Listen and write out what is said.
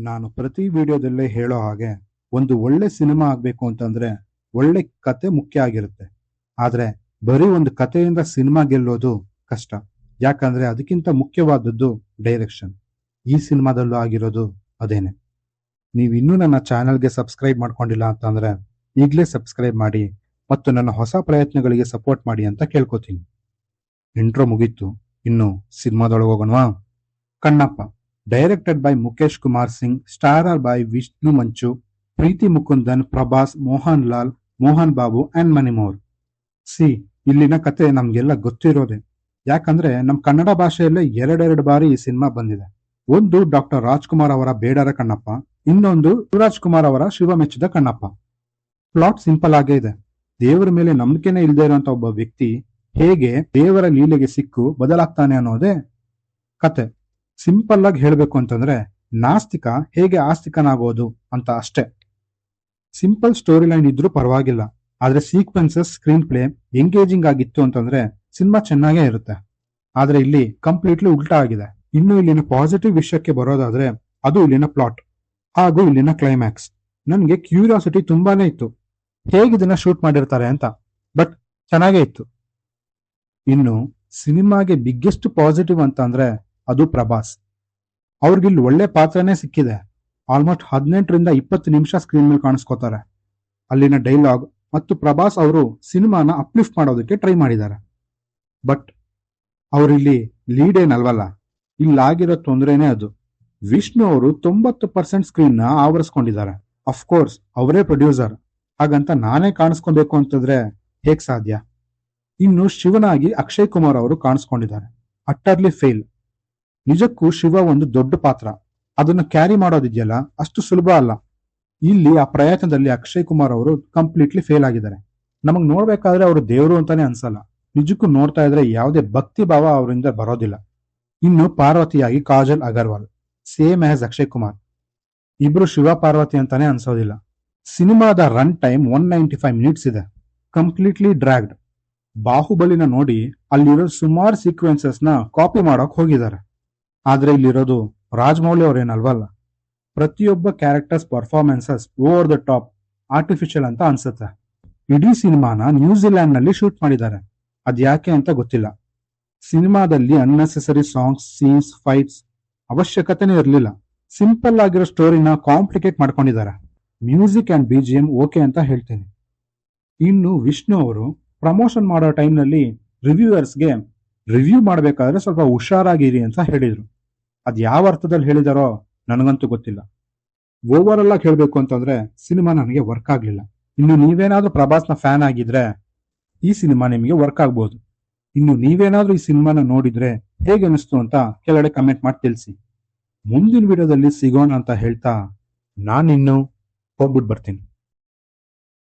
ನಾನು ಪ್ರತಿ ವಿಡಿಯೋದಲ್ಲೇ ಹೇಳೋ ಹಾಗೆ ಒಂದು ಒಳ್ಳೆ ಸಿನಿಮಾ ಆಗ್ಬೇಕು ಅಂತಂದ್ರೆ ಒಳ್ಳೆ ಕತೆ ಮುಖ್ಯ ಆಗಿರುತ್ತೆ. ಆದ್ರೆ ಬರೀ ಒಂದು ಕಥೆಯಿಂದ ಸಿನಿಮಾ ಗೆಲ್ಲೋದು ಕಷ್ಟ. ಯಾಕಂದ್ರೆ ಅದಕ್ಕಿಂತ ಮುಖ್ಯವಾದದ್ದು ಡೈರೆಕ್ಷನ್. ಈ ಸಿನಿಮಾದಲ್ಲೂ ಆಗಿರೋದು ಅದೇನೆ. ನೀವು ಇನ್ನೂ ನನ್ನ ಚಾನೆಲ್ಗೆ ಸಬ್ಸ್ಕ್ರೈಬ್ ಮಾಡ್ಕೊಂಡಿಲ್ಲ ಅಂತಂದ್ರೆ ಈಗಲೇ ಸಬ್ಸ್ಕ್ರೈಬ್ ಮಾಡಿ ಮತ್ತು ನನ್ನ ಹೊಸ ಪ್ರಯತ್ನಗಳಿಗೆ ಸಪೋರ್ಟ್ ಮಾಡಿ ಅಂತ ಕೇಳ್ಕೊತೀನಿ. ಇಂಟ್ರೋ ಮುಗೀತು, ಇನ್ನು ಸಿನಿಮಾದೊಳಗೆ ಹೋಗೋಣವಾ? Kannappa, directed by Mukesh Kumar Singh, starrer by Vishnu Manchu, Preity Mukundan, Prabhas, Mohan Lal, Mohan Babu and many more. ಇಲ್ಲಿನ ಕತೆ ನಮ್ಗೆಲ್ಲ ಗೊತ್ತಿರೋದೆ. ಯಾಕಂದ್ರೆ ನಮ್ ಕನ್ನಡ ಭಾಷೆಯಲ್ಲೇ ಎರಡೆರಡು ಬಾರಿ ಈ ಸಿನಿಮಾ ಬಂದಿದೆ. ಒಂದು ಡಾಕ್ಟರ್ ರಾಜ್ಕುಮಾರ್ ಅವರ ಬೇಡರ ಕಣ್ಣಪ್ಪ, ಇನ್ನೊಂದು ಶಿವರಾಜ್ ಕುಮಾರ್ ಅವರ ಶಿವ ಮೆಚ್ಚಿದ ಕಣ್ಣಪ್ಪ. ಪ್ಲಾಟ್ ಸಿಂಪಲ್ ಆಗೇ ಇದೆ. ದೇವರ ಮೇಲೆ ನಂಬಿಕೆನೇ ಇಲ್ಲದೆ ಇರುವಂತ ಒಬ್ಬ ವ್ಯಕ್ತಿ ಹೇಗೆ ದೇವರ ಲೀಲೆಗೆ ಸಿಕ್ಕು ಬದಲಾಗ್ತಾನೆ ಅನ್ನೋದೇ ಕತೆ. ಸಿಂಪಲ್ ಆಗಿ ಹೇಳ್ಬೇಕು ಅಂತಂದ್ರೆ ನಾಸ್ತಿಕ ಹೇಗೆ ಆಸ್ತಿಕನಾಗೋದು ಅಂತ ಅಷ್ಟೇ. ಸಿಂಪಲ್ ಸ್ಟೋರಿ ಲೈನ್ ಇದ್ರೂ ಪರವಾಗಿಲ್ಲ, ಆದ್ರೆ ಸೀಕ್ವೆನ್ಸಸ್, ಸ್ಕ್ರೀನ್ ಪ್ಲೇ ಎಂಗೇಜಿಂಗ್ ಆಗಿತ್ತು ಅಂತಂದ್ರೆ ಸಿನಿಮಾ ಚೆನ್ನಾಗೇ ಇರುತ್ತೆ. ಆದ್ರೆ ಇಲ್ಲಿ ಕಂಪ್ಲೀಟ್ಲಿ ಉಲ್ಟಾ ಆಗಿದೆ. ಇನ್ನು ಇಲ್ಲಿನ ಪಾಸಿಟಿವ್ ವಿಷಯಕ್ಕೆ ಬರೋದಾದ್ರೆ ಅದು ಇಲ್ಲಿನ ಪ್ಲಾಟ್ ಹಾಗೂ ಇಲ್ಲಿನ ಕ್ಲೈಮ್ಯಾಕ್ಸ್. ನನ್ಗೆ ಕ್ಯೂರಿಯಾಸಿಟಿ ತುಂಬಾನೇ ಇತ್ತು ಹೇಗಿದನ್ನ ಶೂಟ್ ಮಾಡಿರ್ತಾರೆ ಅಂತ, ಬಟ್ ಚೆನ್ನಾಗೇ ಇತ್ತು. ಇನ್ನು ಸಿನಿಮಾಗೆ ಬಿಗ್ಗೆಸ್ಟ್ ಪಾಸಿಟಿವ್ ಅಂತ ಅಂದ್ರೆ ಅದು ಪ್ರಭಾಸ್. ಅವ್ರಿಗಿಲ್ಲಿ ಒಳ್ಳೆ ಪಾತ್ರನೇ ಸಿಕ್ಕಿದೆ. ಆಲ್ಮೋಸ್ಟ್ 18-20 ನಿಮಿಷ ಸ್ಕ್ರೀನ್ ಮೇಲೆ ಕಾಣಿಸ್ಕೋತಾರೆ. ಅಲ್ಲಿನ ಡೈಲಾಗ್ ಮತ್ತು ಪ್ರಭಾಸ್ ಅವರು ಸಿನಿಮಾನ ಅಪ್ಲಿಫ್ಟ್ ಮಾಡೋದಕ್ಕೆ ಟ್ರೈ ಮಾಡಿದ್ದಾರೆ. But ಅವರಿಲ್ಲಿ lead ಏನಲ್ವಲ್ಲ. ಇಲ್ಲಾಗಿರೋ ತೊಂದರೆನೇ ಅದು. ವಿಷ್ಣು ಅವರು 90% ಸ್ಕ್ರೀನ್ ನ ಆವರಿಸ್ಕೊಂಡಿದ್ದಾರೆ. ಅಫ್ಕೋರ್ಸ್ ಅವರೇ ಪ್ರೊಡ್ಯೂಸರ್, ಹಾಗಂತ ನಾನೇ ಕಾಣಿಸ್ಕೊಬೇಕು ಅಂತಂದ್ರೆ ಹೇಗ್ ಸಾಧ್ಯ? ಇನ್ನು ಶಿವನಾಗಿ ಅಕ್ಷಯ್ ಕುಮಾರ್ ಅವರು ಕಾಣಿಸ್ಕೊಂಡಿದ್ದಾರೆ. ಅಟ್ಟರ್ಲಿ ಫೇಲ್. ನಿಜಕ್ಕೂ ಶಿವ ಒಂದು ದೊಡ್ಡ ಪಾತ್ರ, ಅದನ್ನ ಕ್ಯಾರಿ ಮಾಡೋದಿದೆಯಲ್ಲ ಅಷ್ಟು ಸುಲಭ ಅಲ್ಲ. ಇಲ್ಲಿ ಆ ಪ್ರಯತ್ನದಲ್ಲಿ ಅಕ್ಷಯ್ ಕುಮಾರ್ ಅವರು ಕಂಪ್ಲೀಟ್ಲಿ ಫೇಲ್ ಆಗಿದ್ದಾರೆ. ನಮಗ್ ನೋಡ್ಬೇಕಾದ್ರೆ ಅವರು ದೇವರು ಅಂತಾನೆ ಅನ್ಸಲ್ಲ. ನಿಜಕ್ಕೂ ನೋಡ್ತಾ ಇದ್ರೆ ಯಾವುದೇ ಭಕ್ತಿ ಭಾವ ಅವರಿಂದ ಬರೋದಿಲ್ಲ. ಇನ್ನು ಪಾರ್ವತಿಯಾಗಿ ಕಾಜಲ್ ಅಗರ್ವಾಲ್, ಸೇಮ್ ಆಸ್ ಅಕ್ಷಯ್ ಕುಮಾರ್. ಇಬ್ರು ಶಿವ ಪಾರ್ವತಿ ಅಂತಾನೆ ಅನ್ಸೋದಿಲ್ಲ. ಸಿನಿಮಾದ ರನ್ ಟೈಮ್ 195 ಮಿನಿಟ್ಸ್ ಇದೆ. Completely dragged. ಬಾಹುಬಲಿನ ನೋಡಿ ಅಲ್ಲಿರೋ ಸುಮಾರು ಸೀಕ್ವೆನ್ಸಸ್ ನ ಕಾಪಿ ಮಾಡೋಕ್ ಹೋಗಿದ್ದಾರೆ. ಆದ್ರೆ ಇಲ್ಲಿರೋದು ರಾಜಮೌಳಿ ಅವ್ರೇನಲ್ವಲ್ಲ. ಪ್ರತಿಯೊಬ್ಬ characters performances over the top, artificial ಅಂತ ಅನ್ಸುತ್ತೆ. ಇಡೀ ಸಿನಿಮಾನ ನ್ಯೂಜಿಲ್ಯಾಂಡ್ ನಲ್ಲಿ ಶೂಟ್ ಮಾಡಿದ್ದಾರೆ. ಅದ್ಯಾಕೆ ಅಂತ ಗೊತ್ತಿಲ್ಲ. ಸಿನಿಮಾದಲ್ಲಿ ಅನ್ನೆಸೆಸರಿ ಸಾಂಗ್ಸ್, ಸೀನ್ಸ್, ಫೈಟ್ಸ್ ಅವಶ್ಯಕತೆನೇ ಇರಲಿಲ್ಲ. ಸಿಂಪಲ್ ಆಗಿರೋ ಸ್ಟೋರಿನ ಕಾಂಪ್ಲಿಕೇಟ್ ಮಾಡ್ಕೊಂಡಿದ್ದಾರೆ. ಮ್ಯೂಸಿಕ್ ಅಂಡ್ BGM ಓಕೆ ಅಂತ ಹೇಳ್ತೀನಿ. ಇನ್ನು ವಿಷ್ಣು ಅವರು ಪ್ರಮೋಷನ್ ಮಾಡೋ ಟೈಮ್ನಲ್ಲಿ ರಿವ್ಯೂವರ್ಸ್ಗೆ ರಿವ್ಯೂ ಮಾಡಬೇಕಾದ್ರೆ ಸ್ವಲ್ಪ ಹುಷಾರಾಗಿರಿ ಅಂತ ಹೇಳಿದ್ರು. ಅದ್ ಯಾವ ಅರ್ಥದಲ್ಲಿ ಹೇಳಿದಾರೋ ನನಗಂತೂ ಗೊತ್ತಿಲ್ಲ. ಓವರ್ ಆಲ್ ಆಗಿ ಹೇಳ್ಬೇಕು ಅಂತಂದ್ರೆ ಸಿನಿಮಾ ನನಗೆ ವರ್ಕ್ ಆಗ್ಲಿಲ್ಲ. ಇನ್ನು ನೀವೇನಾದ್ರೂ ಪ್ರಭಾಸ್ನ ಫ್ಯಾನ್ ಆಗಿದ್ರೆ ಈ ಸಿನಿಮಾ ನಿಮಗೆ ವರ್ಕ್ ಆಗ್ಬಹುದು. ಇನ್ನು ನೀವೇನಾದ್ರೂ ಈ ಸಿನಿಮಾನ ನೋಡಿದ್ರೆ ಹೇಗೆ ಅನಿಸ್ತು ಅಂತ ಕೆಳಗಡೆ ಕಮೆಂಟ್ ಮಾಡಿ ತಿಳಿಸಿ. ಮುಂದಿನ ವಿಡಿಯೋದಲ್ಲಿ ಸಿಗೋಣ ಅಂತ ಹೇಳ್ತಾ ನಾನಿನ್ನು ಹೋಗ್ಬಿಟ್ಟು ಬರ್ತೀನಿ.